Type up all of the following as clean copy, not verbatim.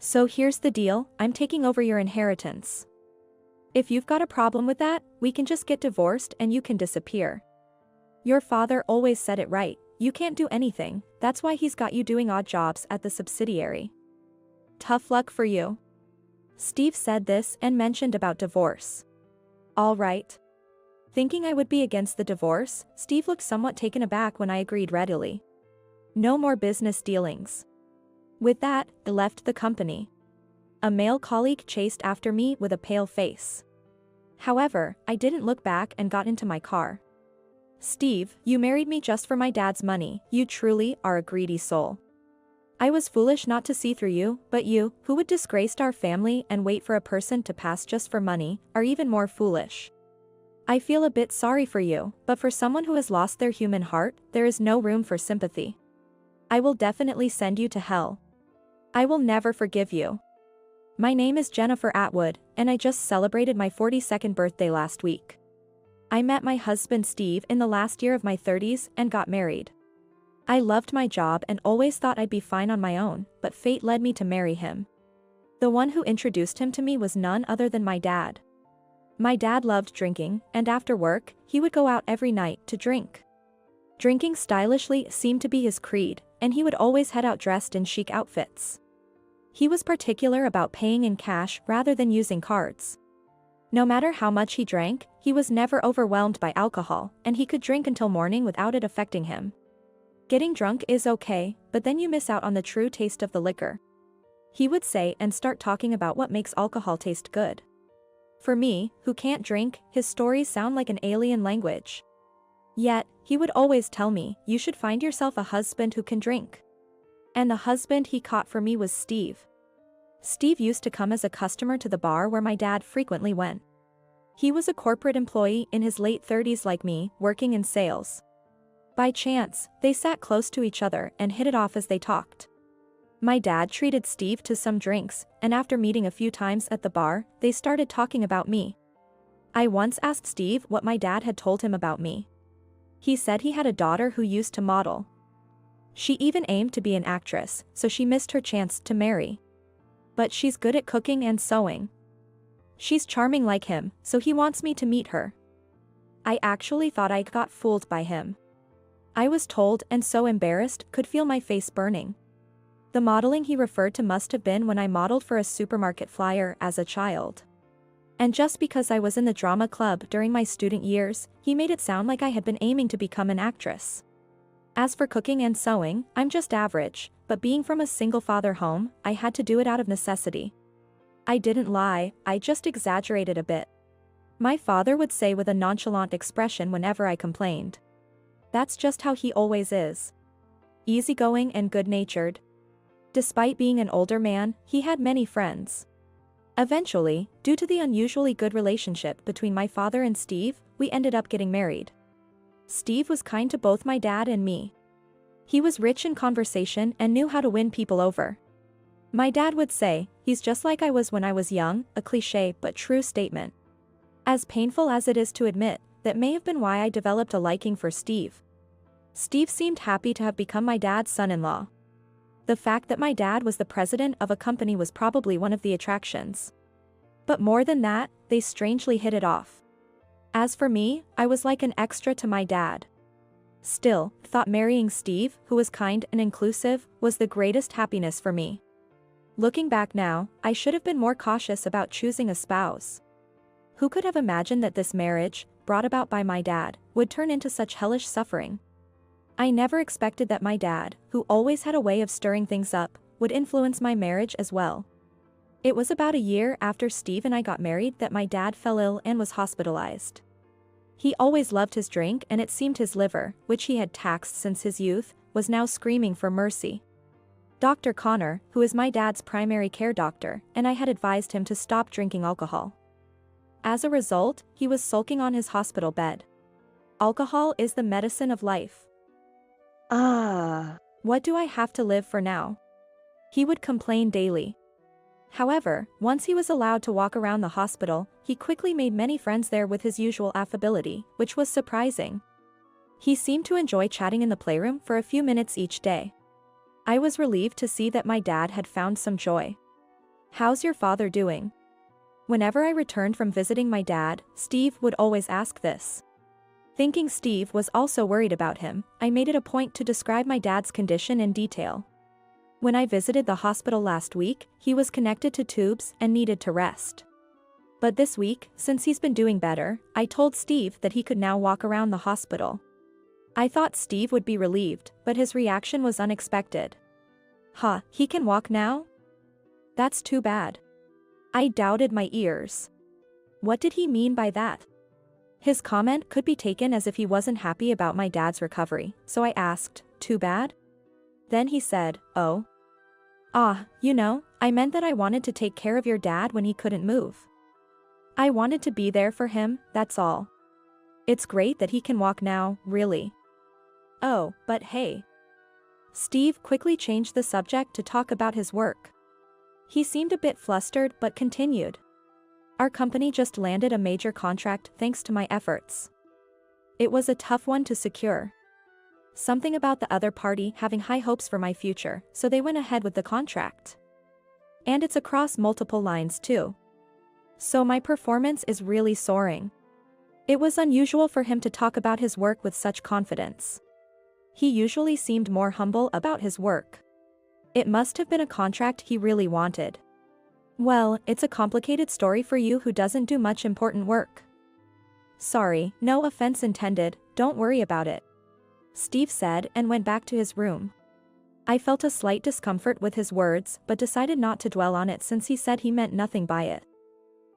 So here's the deal, I'm taking over your inheritance. If you've got a problem with that, we can just get divorced and you can disappear. Your father always said it right, you can't do anything, that's why he's got you doing odd jobs at the subsidiary. Tough luck for you. Steve said this and mentioned about divorce. All right. Thinking I would be against the divorce, Steve looked somewhat taken aback when I agreed readily. No more business dealings. With that, I left the company. A male colleague chased after me with a pale face. However, I didn't look back and got into my car. Steve, you married me just for my dad's money, you truly are a greedy soul. I was foolish not to see through you, but you, who would disgrace our family and wait for a person to pass just for money, are even more foolish. I feel a bit sorry for you, but for someone who has lost their human heart, there is no room for sympathy. I will definitely send you to hell. I will never forgive you. My name is Jennifer Atwood, and I just celebrated my 42nd birthday last week. I met my husband Steve in the last year of my 30s and got married. I loved my job and always thought I'd be fine on my own, but fate led me to marry him. The one who introduced him to me was none other than my dad. My dad loved drinking, and after work, he would go out every night to drink. Drinking stylishly seemed to be his creed, and he would always head out dressed in chic outfits. He was particular about paying in cash rather than using cards. No matter how much he drank, he was never overwhelmed by alcohol, and he could drink until morning without it affecting him. Getting drunk is okay, but then you miss out on the true taste of the liquor. He would say and start talking about what makes alcohol taste good. For me, who can't drink, his stories sound like an alien language. Yet, he would always tell me, you should find yourself a husband who can drink. And the husband he caught for me was Steve. Steve used to come as a customer to the bar where my dad frequently went. He was a corporate employee in his late 30s like me, working in sales. By chance, they sat close to each other and hit it off as they talked. My dad treated Steve to some drinks, and after meeting a few times at the bar, they started talking about me. I once asked Steve what my dad had told him about me. He said he had a daughter who used to model. She even aimed to be an actress, so she missed her chance to marry. But she's good at cooking and sewing. She's charming like him, so he wants me to meet her. I actually thought I got fooled by him. I was told and so embarrassed, could feel my face burning. The modeling he referred to must have been when I modeled for a supermarket flyer as a child. And just because I was in the drama club during my student years, he made it sound like I had been aiming to become an actress. As for cooking and sewing, I'm just average, but being from a single-father home, I had to do it out of necessity. I didn't lie, I just exaggerated a bit. My father would say with a nonchalant expression whenever I complained. That's just how he always is. Easygoing and good-natured. Despite being an older man, he had many friends. Eventually, due to the unusually good relationship between my father and Steve, we ended up getting married. Steve was kind to both my dad and me. He was rich in conversation and knew how to win people over. My dad would say, he's just like I was when I was young, a cliché but true statement. As painful as it is to admit, that may have been why I developed a liking for Steve. Steve seemed happy to have become my dad's son-in-law. The fact that my dad was the president of a company was probably one of the attractions. But more than that, they strangely hit it off. As for me, I was like an extra to my dad. Still, thought marrying Steve, who was kind and inclusive, was the greatest happiness for me. Looking back now, I should have been more cautious about choosing a spouse. Who could have imagined that this marriage, brought about by my dad, would turn into such hellish suffering? I never expected that my dad, who always had a way of stirring things up, would influence my marriage as well. It was about a year after Steve and I got married that my dad fell ill and was hospitalized. He always loved his drink, and it seemed his liver, which he had taxed since his youth, was now screaming for mercy. Dr. Connor, who is my dad's primary care doctor, and I had advised him to stop drinking alcohol. As a result, he was sulking on his hospital bed. Alcohol is the medicine of life. What do I have to live for now? He would complain daily. However, once he was allowed to walk around the hospital, he quickly made many friends there with his usual affability, which was surprising. He seemed to enjoy chatting in the playroom for a few minutes each day. I was relieved to see that my dad had found some joy. How's your father doing? Whenever I returned from visiting my dad, Steve would always ask this. Thinking Steve was also worried about him, I made it a point to describe my dad's condition in detail. When I visited the hospital last week, he was connected to tubes and needed to rest. But this week, since he's been doing better, I told Steve that he could now walk around the hospital. I thought Steve would be relieved, but his reaction was unexpected. Huh, he can walk now? That's too bad. I doubted my ears. What did he mean by that? His comment could be taken as if he wasn't happy about my dad's recovery, so I asked, too bad? Then he said, oh. I meant that I wanted to take care of your dad when he couldn't move. I wanted to be there for him, that's all. It's great that he can walk now, really. Oh, but hey. Steve quickly changed the subject to talk about his work. He seemed a bit flustered but continued. Our company just landed a major contract thanks to my efforts. It was a tough one to secure. Something about the other party having high hopes for my future, so they went ahead with the contract. And it's across multiple lines too. So my performance is really soaring. It was unusual for him to talk about his work with such confidence. He usually seemed more humble about his work. It must have been a contract he really wanted. Well, it's a complicated story for you who doesn't do much important work. Sorry, no offense intended, don't worry about it. Steve said and went back to his room. I felt a slight discomfort with his words but decided not to dwell on it since he said he meant nothing by it.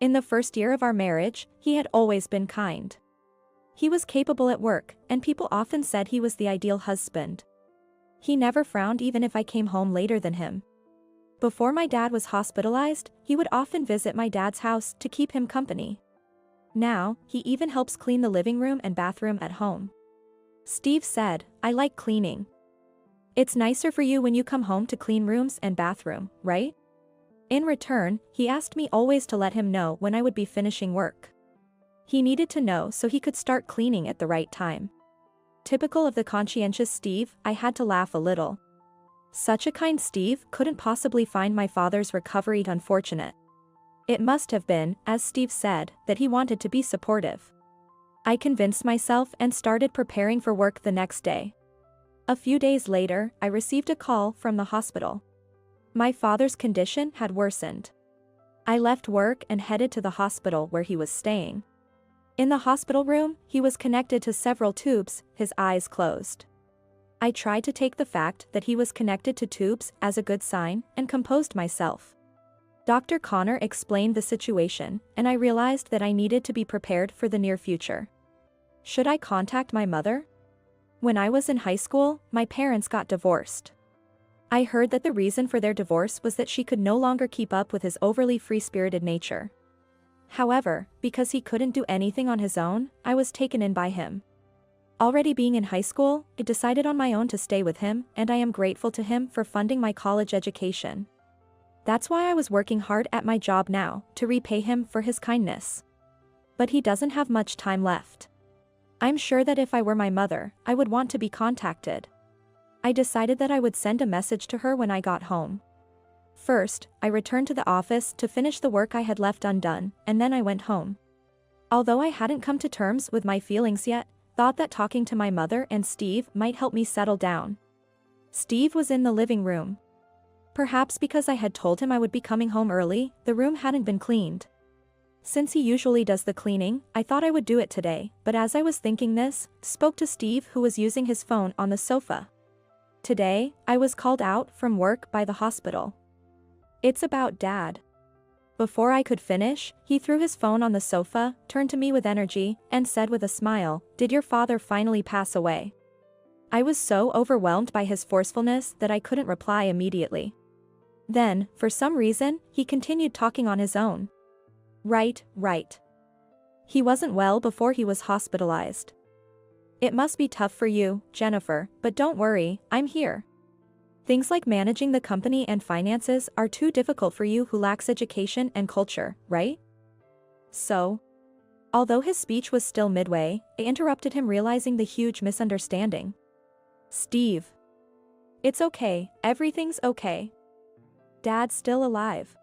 In the first year of our marriage, he had always been kind. He was capable at work, and people often said he was the ideal husband. He never frowned even if I came home later than him. Before my dad was hospitalized, he would often visit my dad's house to keep him company. Now, he even helps clean the living room and bathroom at home. Steve said, I like cleaning. It's nicer for you when you come home to clean rooms and bathroom, right? In return, he asked me always to let him know when I would be finishing work. He needed to know so he could start cleaning at the right time. Typical of the conscientious Steve, I had to laugh a little. Such a kind Steve couldn't possibly find my father's recovery unfortunate. It must have been, as Steve said, that he wanted to be supportive. I convinced myself and started preparing for work the next day. A few days later, I received a call from the hospital. My father's condition had worsened. I left work and headed to the hospital where he was staying. In the hospital room, he was connected to several tubes, his eyes closed. I tried to take the fact that he was connected to tubes as a good sign and composed myself. Dr. Connor explained the situation, and I realized that I needed to be prepared for the near future. Should I contact my mother? When I was in high school, my parents got divorced. I heard that the reason for their divorce was that she could no longer keep up with his overly free-spirited nature. However, because he couldn't do anything on his own, I was taken in by him. Already being in high school, I decided on my own to stay with him, and I am grateful to him for funding my college education. That's why I was working hard at my job now, to repay him for his kindness. But he doesn't have much time left. I'm sure that if I were my mother, I would want to be contacted. I decided that I would send a message to her when I got home. First, I returned to the office to finish the work I had left undone, and then I went home. Although I hadn't come to terms with my feelings yet, thought that talking to my mother and Steve might help me settle down. Steve was in the living room. Perhaps because I had told him I would be coming home early, the room hadn't been cleaned. Since he usually does the cleaning, I thought I would do it today, but as I was thinking this, spoke to Steve who was using his phone on the sofa. Today, I was called out from work by the hospital. It's about Dad. Before I could finish, he threw his phone on the sofa, turned to me with energy, and said with a smile, "Did your father finally pass away?" I was so overwhelmed by his forcefulness that I couldn't reply immediately. Then, for some reason, he continued talking on his own. Right. He wasn't well before he was hospitalized. It must be tough for you, Jennifer, but don't worry, I'm here. Things like managing the company and finances are too difficult for you who lacks education and culture, right? So, although his speech was still midway, I interrupted him realizing the huge misunderstanding. Steve. It's okay, everything's okay. Dad's still alive.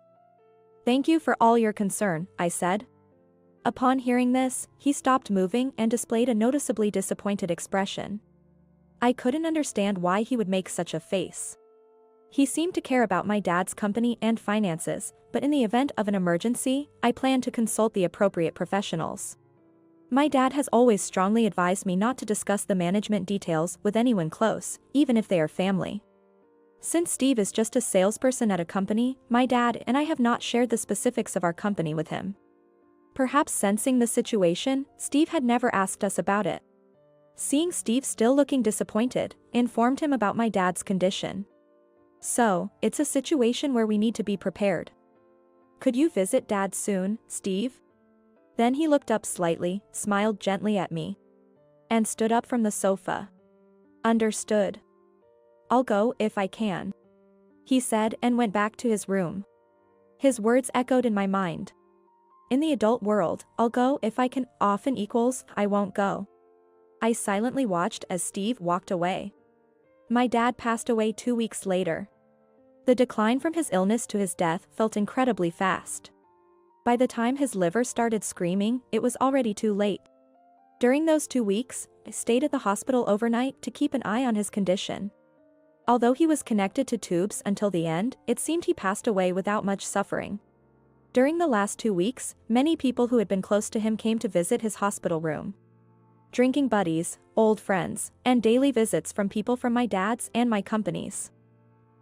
Thank you for all your concern, I said. Upon hearing this, he stopped moving and displayed a noticeably disappointed expression. I couldn't understand why he would make such a face. He seemed to care about my dad's company and finances, but in the event of an emergency, I planned to consult the appropriate professionals. My dad has always strongly advised me not to discuss the management details with anyone close, even if they are family. Since Steve is just a salesperson at a company, my dad and I have not shared the specifics of our company with him. Perhaps sensing the situation, Steve had never asked us about it. Seeing Steve still looking disappointed, informed him about my dad's condition. So, it's a situation where we need to be prepared. Could you visit Dad soon, Steve? Then he looked up slightly, smiled gently at me, and stood up from the sofa. Understood. I'll go if I can, he said and went back to his room. His words echoed in my mind. In the adult world, I'll go if I can often equals I won't go. I silently watched as Steve walked away. My dad passed away 2 weeks later. The decline from his illness to his death felt incredibly fast. By the time his liver started screaming, it was already too late. During those 2 weeks, I stayed at the hospital overnight to keep an eye on his condition. Although he was connected to tubes until the end, it seemed he passed away without much suffering. During the last 2 weeks, many people who had been close to him came to visit his hospital room. Drinking buddies, old friends, and daily visits from people from my dad's and my company's.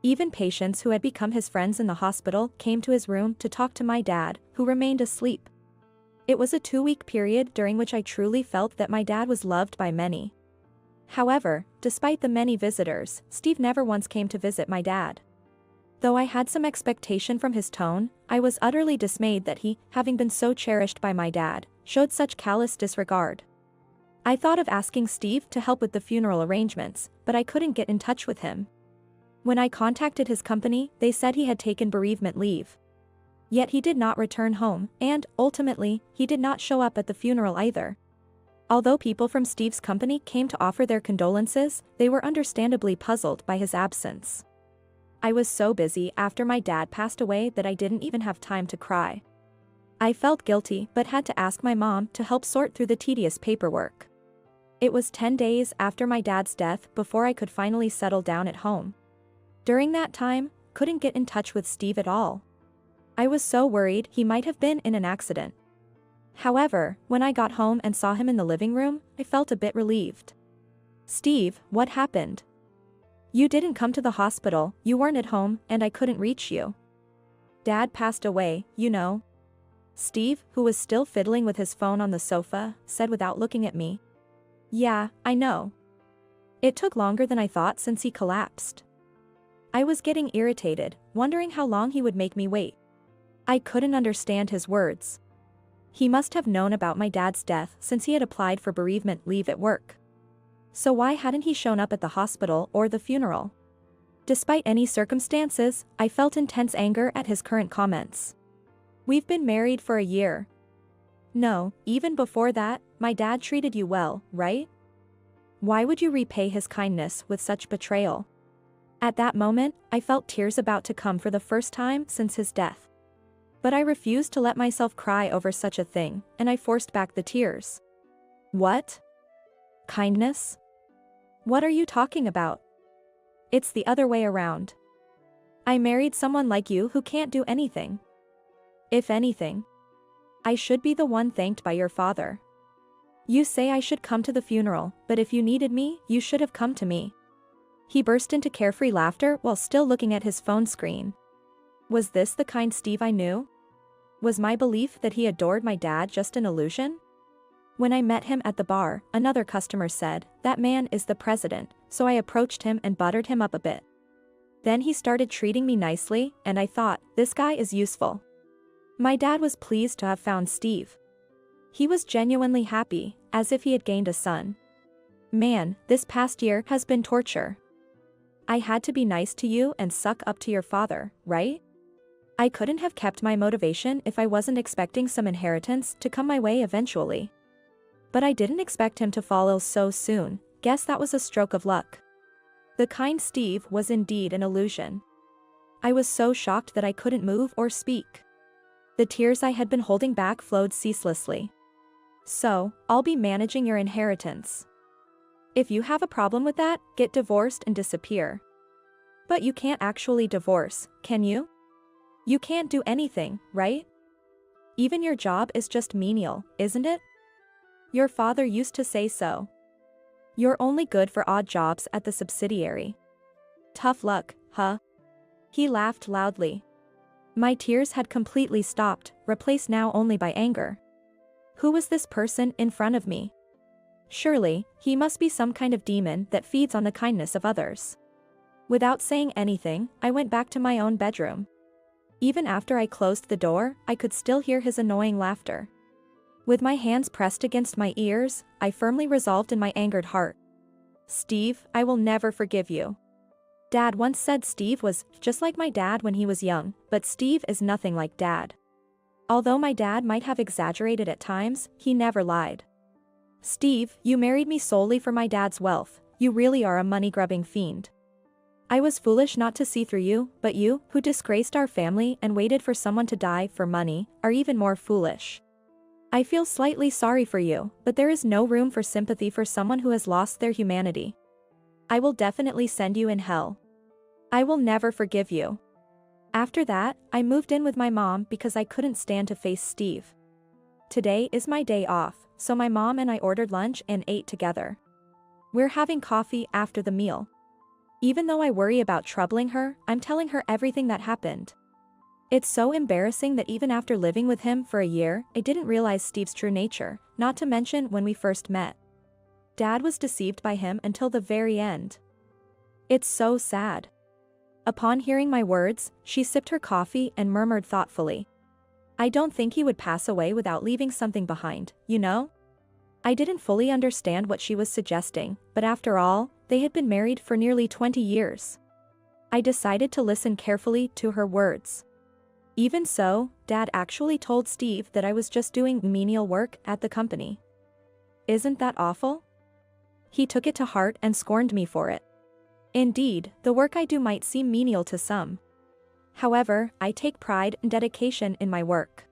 Even patients who had become his friends in the hospital came to his room to talk to my dad, who remained asleep. It was a 2-week period during which I truly felt that my dad was loved by many. However, despite the many visitors, Steve never once came to visit my dad. Though I had some expectation from his tone, I was utterly dismayed that he, having been so cherished by my dad, showed such callous disregard. I thought of asking Steve to help with the funeral arrangements, but I couldn't get in touch with him. When I contacted his company, they said he had taken bereavement leave. Yet he did not return home, and, ultimately, he did not show up at the funeral either. Although people from Steve's company came to offer their condolences, they were understandably puzzled by his absence. I was so busy after my dad passed away that I didn't even have time to cry. I felt guilty but had to ask my mom to help sort through the tedious paperwork. It was 10 days after my dad's death before I could finally settle down at home. During that time, couldn't get in touch with Steve at all. I was so worried he might have been in an accident. However, when I got home and saw him in the living room, I felt a bit relieved. Steve, what happened? You didn't come to the hospital, you weren't at home, and I couldn't reach you. Dad passed away, you know. Steve, who was still fiddling with his phone on the sofa, said without looking at me. Yeah, I know. It took longer than I thought since he collapsed. I was getting irritated, wondering how long he would make me wait. I couldn't understand his words. He must have known about my dad's death since he had applied for bereavement leave at work. So why hadn't he shown up at the hospital or the funeral? Despite any circumstances, I felt intense anger at his current comments. We've been married for a year. No, even before that, my dad treated you well, right? Why would you repay his kindness with such betrayal? At that moment, I felt tears about to come for the first time since his death. But I refused to let myself cry over such a thing, and I forced back the tears. What? Kindness? What are you talking about? It's the other way around. I married someone like you who can't do anything. If anything, I should be the one thanked by your father. You say I should come to the funeral, but if you needed me, you should have come to me. He burst into carefree laughter while still looking at his phone screen. Was this the kind Steve I knew? Was my belief that he adored my dad just an illusion? When I met him at the bar, another customer said, "That man is the president," so I approached him and buttered him up a bit. Then he started treating me nicely, and I thought, this guy is useful. My dad was pleased to have found Steve. He was genuinely happy, as if he had gained a son. Man, this past year has been torture. I had to be nice to you and suck up to your father, right? I couldn't have kept my motivation if I wasn't expecting some inheritance to come my way eventually. But I didn't expect him to fall ill so soon, guess that was a stroke of luck. The kind Steve was indeed an illusion. I was so shocked that I couldn't move or speak. The tears I had been holding back flowed ceaselessly. So, I'll be managing your inheritance. If you have a problem with that, get divorced and disappear. But you can't actually divorce, can you? You can't do anything, right? Even your job is just menial, isn't it? Your father used to say so. You're only good for odd jobs at the subsidiary. Tough luck, huh? He laughed loudly. My tears had completely stopped, replaced now only by anger. Who was this person in front of me? Surely, he must be some kind of demon that feeds on the kindness of others. Without saying anything, I went back to my own bedroom. Even after I closed the door, I could still hear his annoying laughter. With my hands pressed against my ears, I firmly resolved in my angered heart. Steve, I will never forgive you. Dad once said Steve was just like my dad when he was young, but Steve is nothing like Dad. Although my dad might have exaggerated at times, he never lied. Steve, you married me solely for my dad's wealth. You really are a money-grubbing fiend. I was foolish not to see through you, but you, who disgraced our family and waited for someone to die for money, are even more foolish. I feel slightly sorry for you, but there is no room for sympathy for someone who has lost their humanity. I will definitely send you in hell. I will never forgive you. After that, I moved in with my mom because I couldn't stand to face Steve. Today is my day off, so my mom and I ordered lunch and ate together. We're having coffee after the meal. Even though I worry about troubling her, I'm telling her everything that happened. It's so embarrassing that even after living with him for a year, I didn't realize Steve's true nature, not to mention when we first met. Dad was deceived by him until the very end. It's so sad. Upon hearing my words, she sipped her coffee and murmured thoughtfully. I don't think he would pass away without leaving something behind, you know? I didn't fully understand what she was suggesting, but after all, they had been married for nearly 20 years. I decided to listen carefully to her words. Even so, Dad actually told Steve that I was just doing menial work at the company. Isn't that awful? He took it to heart and scorned me for it. Indeed, the work I do might seem menial to some. However, I take pride and dedication in my work.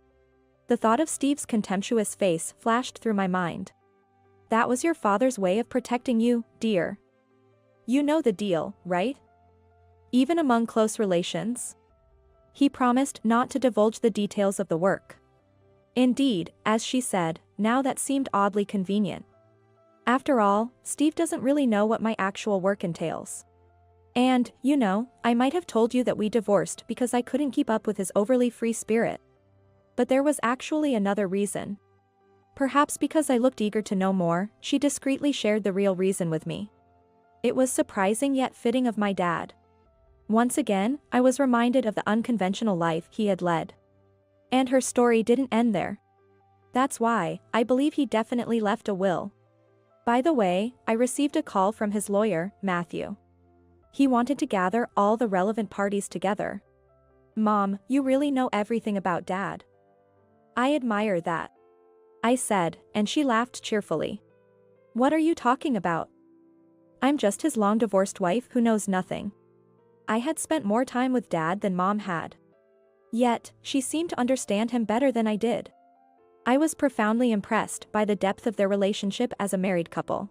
The thought of Steve's contemptuous face flashed through my mind. That was your father's way of protecting you, dear. You know the deal, right? Even among close relations. He promised not to divulge the details of the work. Indeed, as she said, now that seemed oddly convenient. After all, Steve doesn't really know what my actual work entails. And, you know, I might have told you that we divorced because I couldn't keep up with his overly free spirit. But there was actually another reason. Perhaps because I looked eager to know more, she discreetly shared the real reason with me. It was surprising yet fitting of my dad. Once again, I was reminded of the unconventional life he had led. And her story didn't end there. That's why, I believe he definitely left a will. By the way, I received a call from his lawyer, Matthew. He wanted to gather all the relevant parties together. Mom, you really know everything about Dad. I admire that. I said, and she laughed cheerfully. What are you talking about? I'm just his long-divorced wife who knows nothing. I had spent more time with Dad than Mom had. Yet, she seemed to understand him better than I did. I was profoundly impressed by the depth of their relationship as a married couple.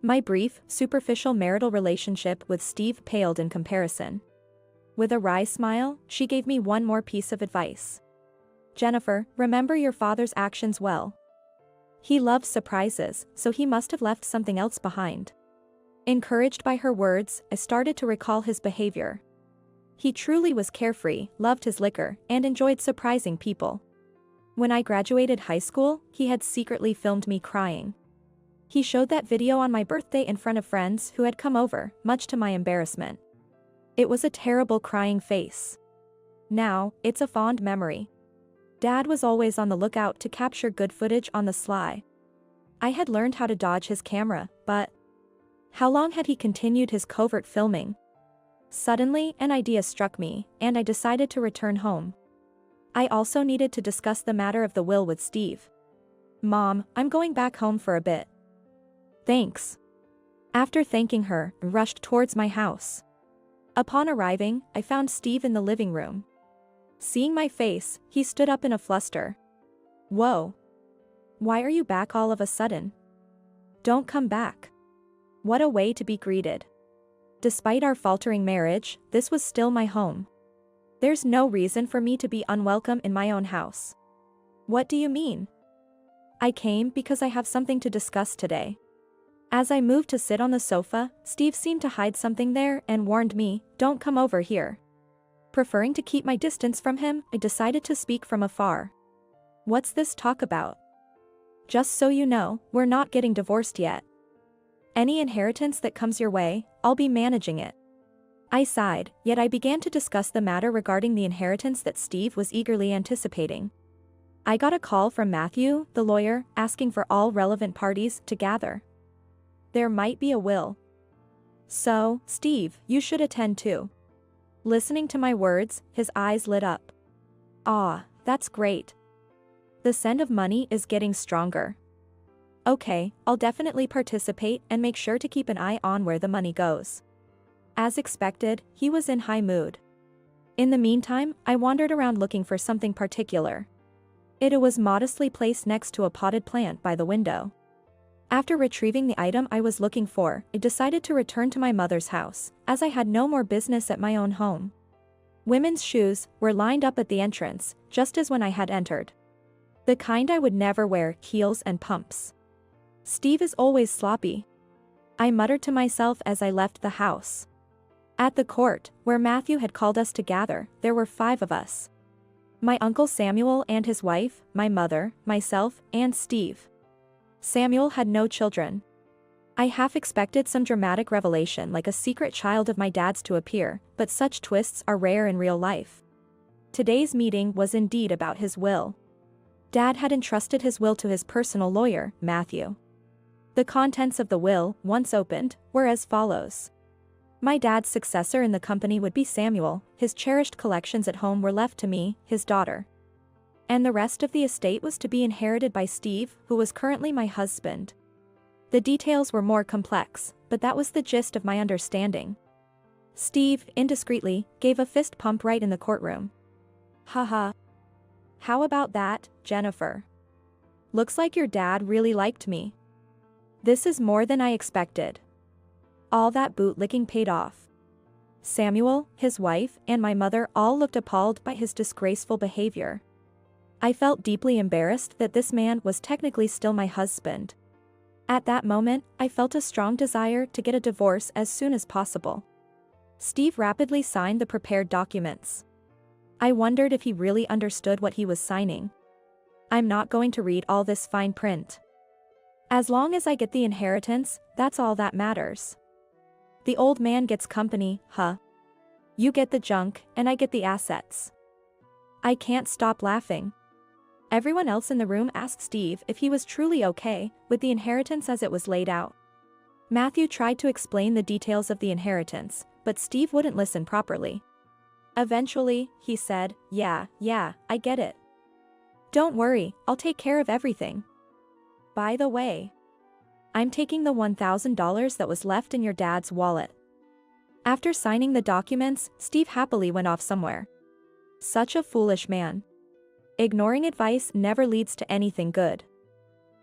My brief, superficial marital relationship with Steve paled in comparison. With a wry smile, she gave me one more piece of advice. Jennifer, remember your father's actions well. He loves surprises, so he must have left something else behind. Encouraged by her words, I started to recall his behavior. He truly was carefree, loved his liquor, and enjoyed surprising people. When I graduated high school, he had secretly filmed me crying. He showed that video on my birthday in front of friends who had come over, much to my embarrassment. It was a terrible crying face. Now, it's a fond memory. Dad was always on the lookout to capture good footage on the sly. I had learned how to dodge his camera, but how long had he continued his covert filming? Suddenly, an idea struck me, and I decided to return home. I also needed to discuss the matter of the will with Steve. Mom, I'm going back home for a bit. Thanks. After thanking her, I rushed towards my house. Upon arriving, I found Steve in the living room. Seeing my face, he stood up in a fluster. Whoa. Why are you back all of a sudden? Don't come back. What a way to be greeted. Despite our faltering marriage, this was still my home. There's no reason for me to be unwelcome in my own house. What do you mean? I came because I have something to discuss today. As I moved to sit on the sofa, Steve seemed to hide something there and warned me, don't come over here. Preferring to keep my distance from him, I decided to speak from afar. What's this talk about? Just so you know, we're not getting divorced yet. Any inheritance that comes your way, I'll be managing it. I sighed, yet I began to discuss the matter regarding the inheritance that Steve was eagerly anticipating. I got a call from Matthew, the lawyer, asking for all relevant parties to gather. There might be a will. So, Steve, you should attend too. Listening to my words, his eyes lit up. Ah, that's great. The scent of money is getting stronger. Okay, I'll definitely participate and make sure to keep an eye on where the money goes. As expected, he was in high mood. In the meantime, I wandered around looking for something particular. It was modestly placed next to a potted plant by the window. After retrieving the item I was looking for, I decided to return to my mother's house, as I had no more business at my own home. Women's shoes were lined up at the entrance, just as when I had entered. The kind I would never wear, heels and pumps. Steve is always sloppy. I muttered to myself as I left the house. At the court, where Matthew had called us to gather, there were 5 of us. My uncle Samuel and his wife, my mother, myself, and Steve. Samuel had no children. I half expected some dramatic revelation like a secret child of my dad's to appear, but such twists are rare in real life. Today's meeting was indeed about his will. Dad had entrusted his will to his personal lawyer, Matthew. The contents of the will, once opened, were as follows. My dad's successor in the company would be Samuel, his cherished collections at home were left to me, his daughter. And the rest of the estate was to be inherited by Steve, who was currently my husband. The details were more complex, but that was the gist of my understanding. Steve, indiscreetly, gave a fist pump right in the courtroom. Haha. How about that, Jennifer? Looks like your dad really liked me. This is more than I expected. All that bootlicking paid off. Samuel, his wife, and my mother all looked appalled by his disgraceful behavior. I felt deeply embarrassed that this man was technically still my husband. At that moment, I felt a strong desire to get a divorce as soon as possible. Steve rapidly signed the prepared documents. I wondered if he really understood what he was signing. I'm not going to read all this fine print. As long as I get the inheritance, that's all that matters. The old man gets company, huh? You get the junk, and I get the assets. I can't stop laughing. Everyone else in the room asked Steve if he was truly okay with the inheritance as it was laid out. Matthew tried to explain the details of the inheritance, but Steve wouldn't listen properly. Eventually, he said, yeah, I get it. Don't worry, I'll take care of everything. By the way, I'm taking the $1,000 that was left in your dad's wallet. After signing the documents, Steve happily went off somewhere. Such a foolish man. Ignoring advice never leads to anything good.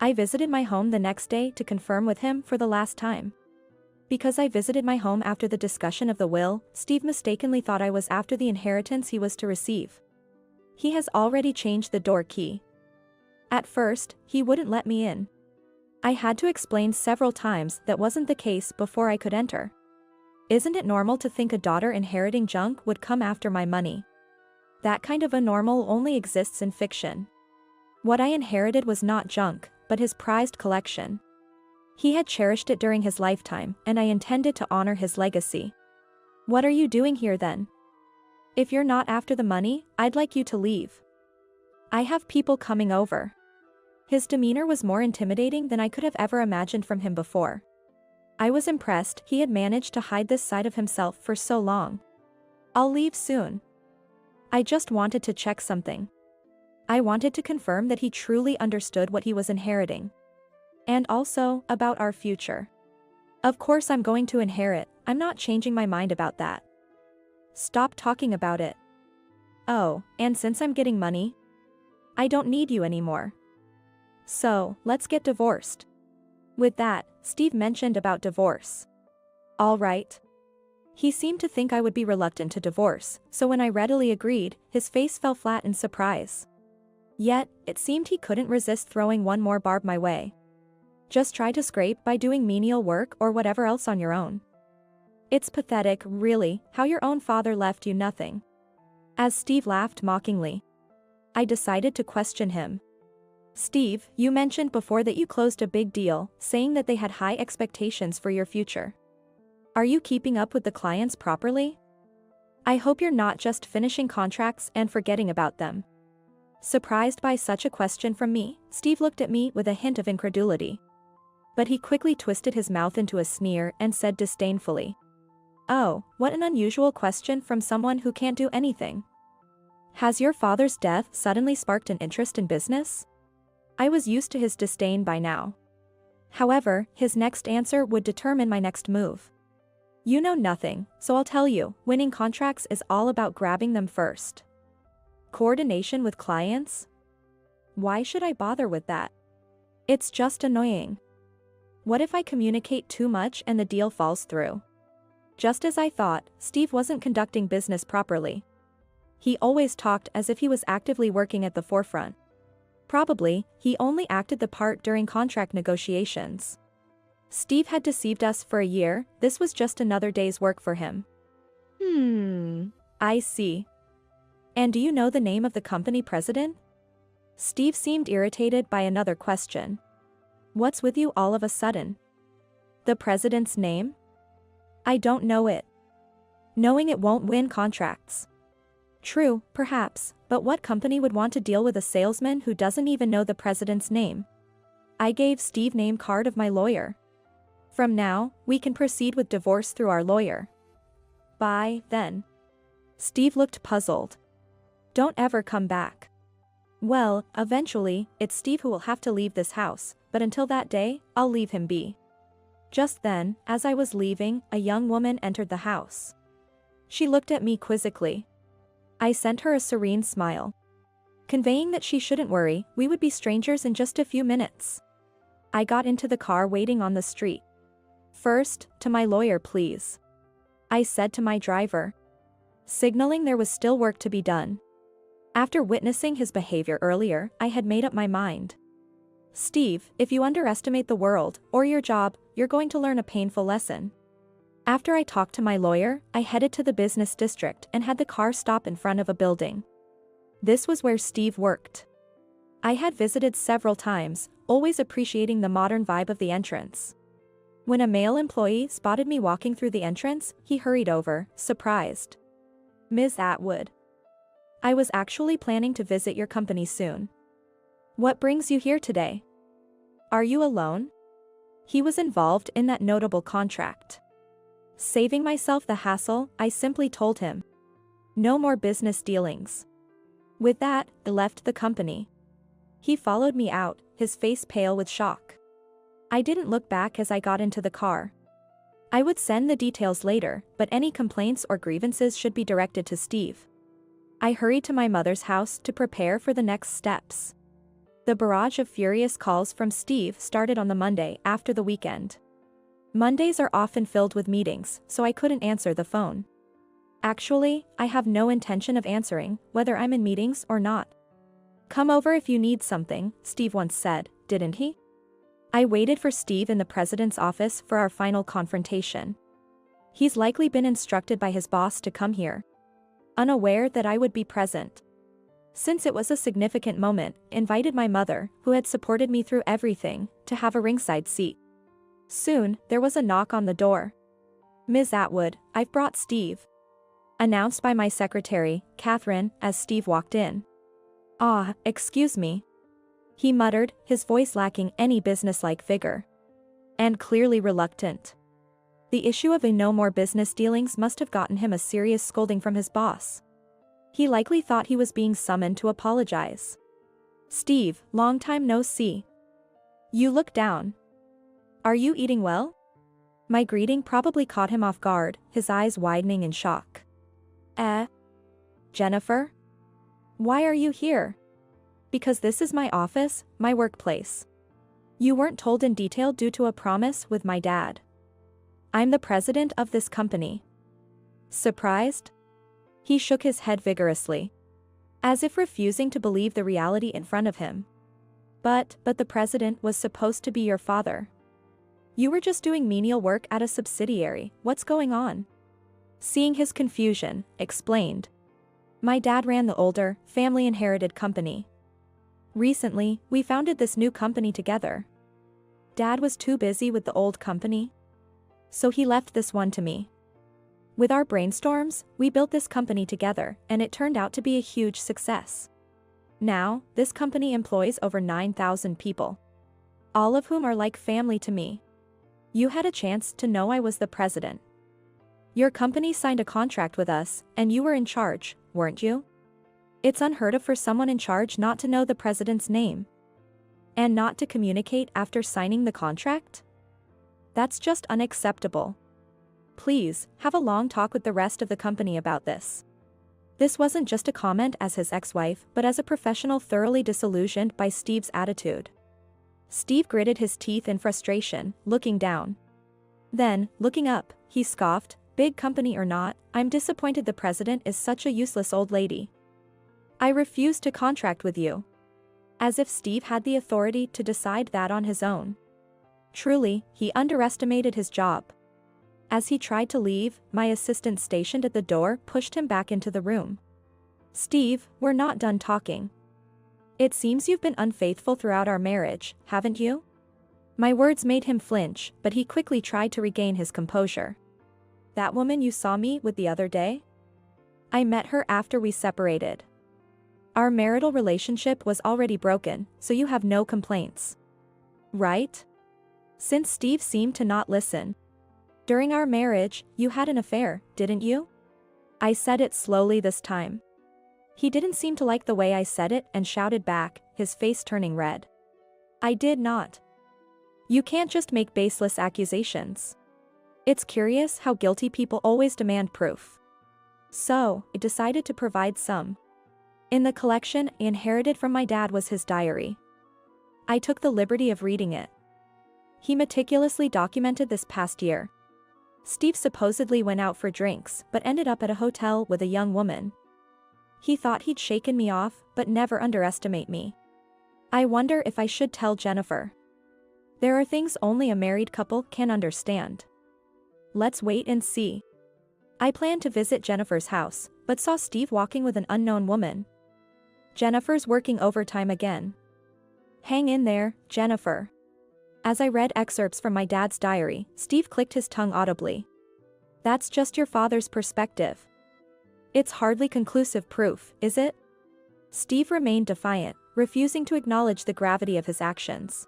I visited my home the next day to confirm with him for the last time. Because I visited my home after the discussion of the will, Steve mistakenly thought I was after the inheritance he was to receive. He has already changed the door key. At first, he wouldn't let me in. I had to explain several times that wasn't the case before I could enter. Isn't it normal to think a daughter inheriting junk would come after my money? That kind of a normal only exists in fiction. What I inherited was not junk, but his prized collection. He had cherished it during his lifetime, and I intended to honor his legacy. What are you doing here then? If you're not after the money, I'd like you to leave. I have people coming over. His demeanor was more intimidating than I could have ever imagined from him before. I was impressed he had managed to hide this side of himself for so long. I'll leave soon. I just wanted to check something. I wanted to confirm that he truly understood what he was inheriting. And also, about our future. Of course I'm going to inherit, I'm not changing my mind about that. Stop talking about it. Oh, and since I'm getting money, I don't need you anymore. So, let's get divorced. With that, Steve mentioned about divorce. All right. He seemed to think I would be reluctant to divorce, so when I readily agreed, his face fell flat in surprise. Yet, it seemed he couldn't resist throwing one more barb my way. Just try to scrape by doing menial work or whatever else on your own. It's pathetic, really, how your own father left you nothing. As Steve laughed mockingly, I decided to question him. Steve, you mentioned before that you closed a big deal, saying that they had high expectations for your future. Are you keeping up with the clients properly? I hope you're not just finishing contracts and forgetting about them. Surprised by such a question from me, Steve looked at me with a hint of incredulity. But he quickly twisted his mouth into a sneer and said disdainfully, "Oh, what an unusual question from someone who can't do anything. Has your father's death suddenly sparked an interest in business?" I was used to his disdain by now. However, his next answer would determine my next move. You know nothing, so I'll tell you, winning contracts is all about grabbing them first. Coordination with clients? Why should I bother with that? It's just annoying. What if I communicate too much and the deal falls through? Just as I thought, Steve wasn't conducting business properly. He always talked as if he was actively working at the forefront. Probably, he only acted the part during contract negotiations. Steve had deceived us for a year, this was just another day's work for him. I see. And do you know the name of the company president? Steve seemed irritated by another question. What's with you all of a sudden? The president's name? I don't know it. Knowing it won't win contracts. True, perhaps, but what company would want to deal with a salesman who doesn't even know the president's name? I gave Steve name card of my lawyer. From now, we can proceed with divorce through our lawyer. Bye, then. Steve looked puzzled. Don't ever come back. Well, eventually, it's Steve who will have to leave this house, but until that day, I'll leave him be. Just then, as I was leaving, a young woman entered the house. She looked at me quizzically. I sent her a serene smile, conveying that she shouldn't worry, we would be strangers in just a few minutes. I got into the car waiting on the street. First, to my lawyer please, I said to my driver, signaling there was still work to be done. After witnessing his behavior earlier, I had made up my mind. Steve, if you underestimate the world, or your job, you're going to learn a painful lesson. After I talked to my lawyer, I headed to the business district and had the car stop in front of a building. This was where Steve worked. I had visited several times, always appreciating the modern vibe of the entrance. When a male employee spotted me walking through the entrance, he hurried over, surprised. Ms. Atwood. I was actually planning to visit your company soon. What brings you here today? Are you alone? He was involved in that notable contract. Saving myself the hassle, I simply told him. No more business dealings. With that, I left the company. He followed me out, his face pale with shock. I didn't look back as I got into the car. I would send the details later, but any complaints or grievances should be directed to Steve. I hurried to my mother's house to prepare for the next steps. The barrage of furious calls from Steve started on the Monday after the weekend. Mondays are often filled with meetings, so I couldn't answer the phone. Actually, I have no intention of answering, whether I'm in meetings or not. Come over if you need something, Steve once said, didn't he? I waited for Steve in the president's office for our final confrontation. He's likely been instructed by his boss to come here, unaware that I would be present. Since it was a significant moment, invited my mother, who had supported me through everything, to have a ringside seat. Soon, there was a knock on the door. Ms. Atwood, I've brought Steve. Announced by my secretary, Catherine, as Steve walked in. Ah, excuse me. He muttered, his voice lacking any businesslike vigor. And clearly reluctant. The issue of no more business dealings must have gotten him a serious scolding from his boss. He likely thought he was being summoned to apologize. Steve, long time no see. You look down. Are you eating well? My greeting probably caught him off guard, his eyes widening in shock. Jennifer? Why are you here? Because this is my office, my workplace. You weren't told in detail due to a promise with my dad. I'm the president of this company. Surprised? He shook his head vigorously, as if refusing to believe the reality in front of him. But the president was supposed to be your father. You were just doing menial work at a subsidiary. What's going on? Seeing his confusion, explained. My dad ran the older, family-inherited company. Recently, we founded this new company together. Dad was too busy with the old company, so he left this one to me. With our brainstorms, we built this company together, and it turned out to be a huge success. Now, this company employs over 9,000 people, all of whom are like family to me. You had a chance to know I was the president. Your company signed a contract with us, and you were in charge, weren't you? It's unheard of for someone in charge not to know the president's name, and not to communicate after signing the contract? That's just unacceptable. Please, have a long talk with the rest of the company about this. This wasn't just a comment as his ex-wife, but as a professional thoroughly disillusioned by Steve's attitude. Steve gritted his teeth in frustration, looking down. Then, looking up, he scoffed, "Big company or not, I'm disappointed the president is such a useless old lady. I refuse to contract with you." As if Steve had the authority to decide that on his own. Truly, he underestimated his job. As he tried to leave, my assistant stationed at the door pushed him back into the room. "Steve, we're not done talking. It seems you've been unfaithful throughout our marriage, haven't you?" My words made him flinch, but he quickly tried to regain his composure. "That woman you saw me with the other day? I met her after we separated. Our marital relationship was already broken, so you have no complaints. Right?" Since Steve seemed to not listen. "During our marriage, you had an affair, didn't you?" I said it slowly this time. He didn't seem to like the way I said it and shouted back, his face turning red. "I did not." You can't just make baseless accusations. It's curious how guilty people always demand proof. So, I decided to provide some. In the collection I inherited from my dad was his diary. I took the liberty of reading it. He meticulously documented this past year. Steve supposedly went out for drinks but ended up at a hotel with a young woman. He thought he'd shaken me off, but never underestimate me. I wonder if I should tell Jennifer. There are things only a married couple can understand. Let's wait and see. I planned to visit Jennifer's house, but saw Steve walking with an unknown woman. Jennifer's working overtime again. Hang in there, Jennifer. As I read excerpts from my dad's diary, Steve clicked his tongue audibly. That's just your father's perspective. It's hardly conclusive proof, is it? Steve remained defiant, refusing to acknowledge the gravity of his actions.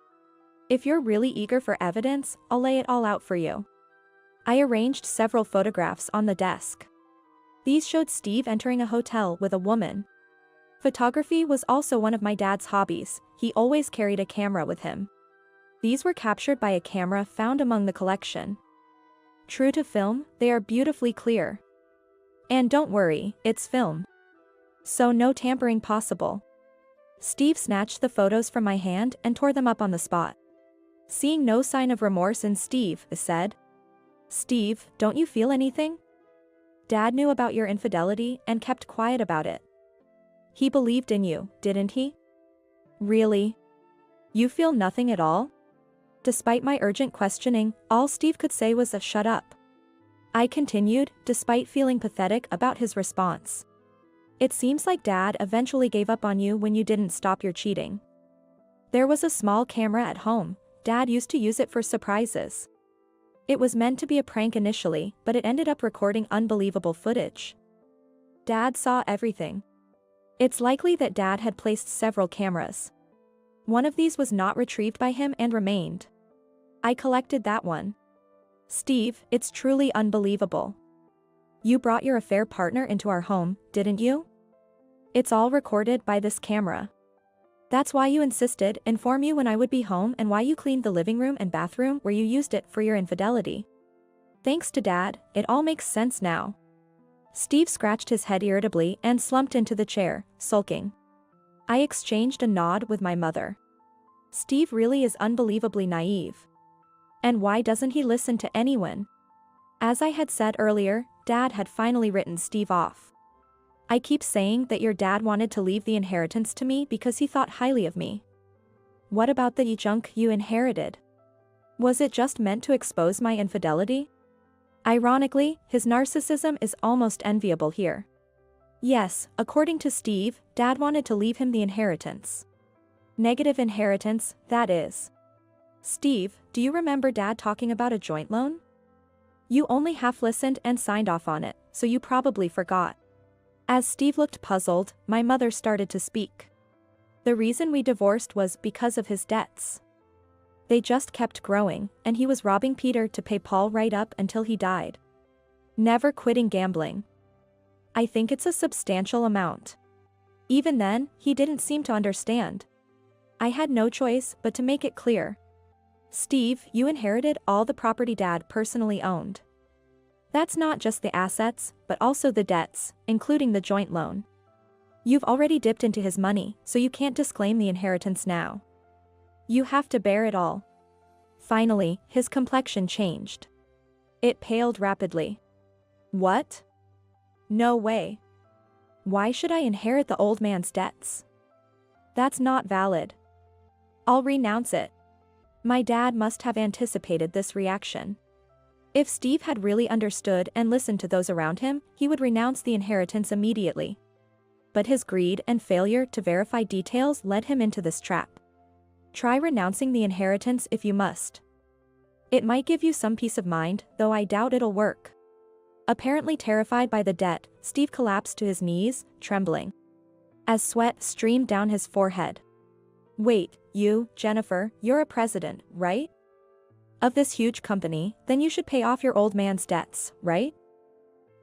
If you're really eager for evidence, I'll lay it all out for you. I arranged several photographs on the desk. These showed Steve entering a hotel with a woman. Photography was also one of my dad's hobbies, he always carried a camera with him. These were captured by a camera found among the collection. True to film, they are beautifully clear. And don't worry, it's film. So no tampering possible. Steve snatched the photos from my hand and tore them up on the spot. Seeing no sign of remorse in Steve, I said, "Steve, don't you feel anything? Dad knew about your infidelity and kept quiet about it. He believed in you, didn't he? Really? You feel nothing at all?" Despite my urgent questioning, all Steve could say was a "shut up." I continued, despite feeling pathetic about his response. "It seems like Dad eventually gave up on you when you didn't stop your cheating. There was a small camera at home, Dad used to use it for surprises. It was meant to be a prank initially, but it ended up recording unbelievable footage. Dad saw everything. It's likely that Dad had placed several cameras. One of these was not retrieved by him and remained. I collected that one. Steve, it's truly unbelievable. You brought your affair partner into our home, didn't you? It's all recorded by this camera. That's why you insisted inform you when I would be home and why you cleaned the living room and bathroom where you used it for your infidelity. Thanks to Dad, it all makes sense now." Steve scratched his head irritably and slumped into the chair, sulking. I exchanged a nod with my mother. Steve really is unbelievably naive. And why doesn't he listen to anyone? As I had said earlier, Dad had finally written Steve off. I keep saying that your dad wanted to leave the inheritance to me because he thought highly of me. What about the junk you inherited? Was it just meant to expose my infidelity? Ironically, his narcissism is almost enviable here. Yes, according to Steve, Dad wanted to leave him the inheritance. Negative inheritance, that is. Steve, do you remember Dad talking about a joint loan? You only half listened and signed off on it, so you probably forgot. As Steve looked puzzled, my mother started to speak. The reason we divorced was because of his debts. They just kept growing, and he was robbing Peter to pay Paul right up until he died. Never quitting gambling. I think it's a substantial amount. Even then, he didn't seem to understand. I had no choice but to make it clear. Steve, you inherited all the property Dad personally owned. That's not just the assets, but also the debts, including the joint loan. You've already dipped into his money, so you can't disclaim the inheritance now. You have to bear it all. Finally, his complexion changed. It paled rapidly. What? No way. Why should I inherit the old man's debts? That's not valid. I'll renounce it. My dad must have anticipated this reaction. If Steve had really understood and listened to those around him, he would renounce the inheritance immediately. But his greed and failure to verify details led him into this trap. Try renouncing the inheritance if you must. It might give you some peace of mind, though I doubt it'll work. Apparently terrified by the debt, Steve collapsed to his knees, trembling. As sweat streamed down his forehead. Wait, you, Jennifer, you're a president, right? Of this huge company, then you should pay off your old man's debts, right?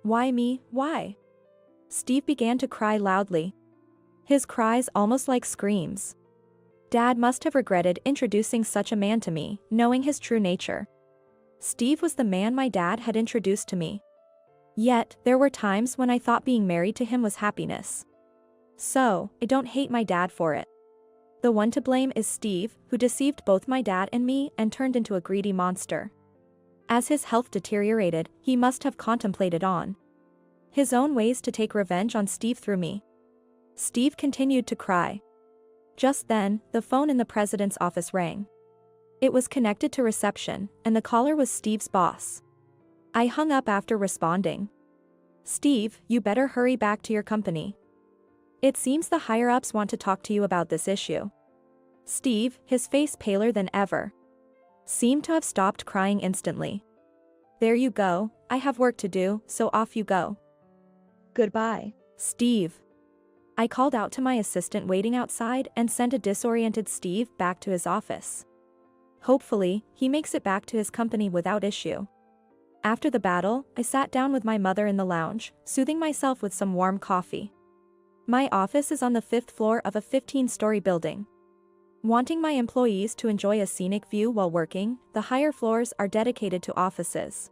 Why me, why? Steve began to cry loudly. His cries almost like screams. Dad must have regretted introducing such a man to me, knowing his true nature. Steve was the man my dad had introduced to me. Yet, there were times when I thought being married to him was happiness. So, I don't hate my dad for it. The one to blame is Steve, who deceived both my dad and me and turned into a greedy monster. As his health deteriorated, he must have contemplated on his own ways to take revenge on Steve through me. Steve continued to cry. Just then, the phone in the president's office rang. It was connected to reception, and the caller was Steve's boss. I hung up after responding. Steve, you better hurry back to your company. It seems the higher-ups want to talk to you about this issue. Steve, his face paler than ever, seemed to have stopped crying instantly. There you go, I have work to do, so off you go. Goodbye, Steve. I called out to my assistant waiting outside and sent a disoriented Steve back to his office. Hopefully, he makes it back to his company without issue. After the battle, I sat down with my mother in the lounge, soothing myself with some warm coffee. My office is on the 5th floor of a 15-story building. Wanting my employees to enjoy a scenic view while working, the higher floors are dedicated to offices.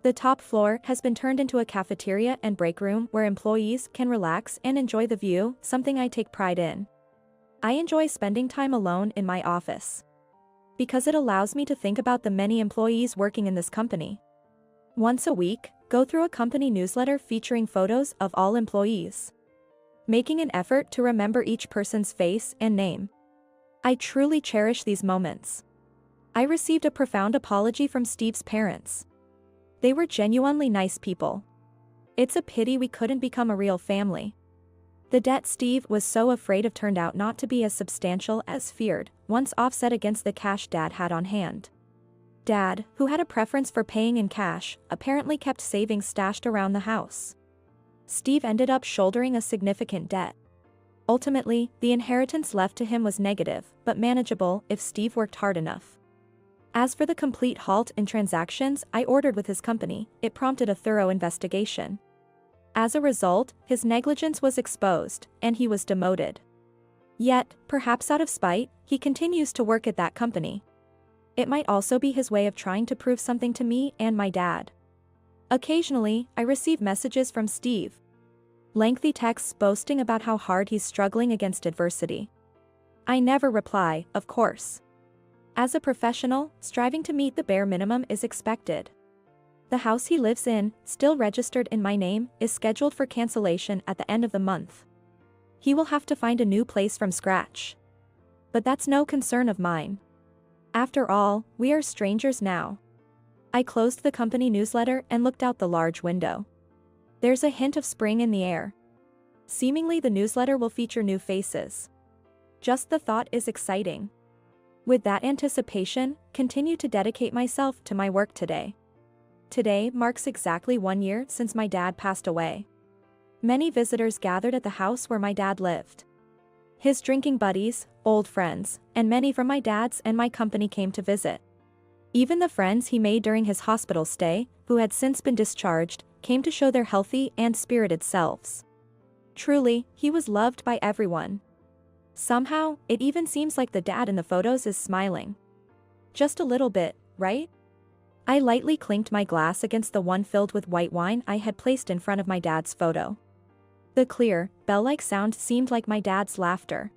The top floor has been turned into a cafeteria and break room where employees can relax and enjoy the view, something I take pride in. I enjoy spending time alone in my office, because it allows me to think about the many employees working in this company. Once a week, go through a company newsletter featuring photos of all employees, making an effort to remember each person's face and name. I truly cherish these moments. I received a profound apology from Steve's parents. They were genuinely nice people. It's a pity we couldn't become a real family. The debt Steve was so afraid of turned out not to be as substantial as feared, once offset against the cash Dad had on hand. Dad, who had a preference for paying in cash, apparently kept savings stashed around the house. Steve ended up shouldering a significant debt. Ultimately, the inheritance left to him was negative, but manageable if Steve worked hard enough. As for the complete halt in transactions I ordered with his company, it prompted a thorough investigation. As a result, his negligence was exposed, and he was demoted. Yet, perhaps out of spite, he continues to work at that company. It might also be his way of trying to prove something to me and my dad. Occasionally, I receive messages from Steve. Lengthy texts boasting about how hard he's struggling against adversity. I never reply, of course. As a professional, striving to meet the bare minimum is expected. The house he lives in, still registered in my name, is scheduled for cancellation at the end of the month. He will have to find a new place from scratch. But that's no concern of mine. After all, we are strangers now. I closed the company newsletter and looked out the large window. There's a hint of spring in the air. Seemingly the newsletter will feature new faces. Just the thought is exciting. With that anticipation, continue to dedicate myself to my work today. Today marks exactly 1 year since my dad passed away. Many visitors gathered at the house where my dad lived. His drinking buddies, old friends, and many from my dad's and my company came to visit. Even the friends he made during his hospital stay, who had since been discharged, came to show their healthy and spirited selves. Truly, he was loved by everyone. Somehow, it even seems like the dad in the photos is smiling. Just a little bit, right? I lightly clinked my glass against the one filled with white wine I had placed in front of my dad's photo. The clear, bell-like sound seemed like my dad's laughter.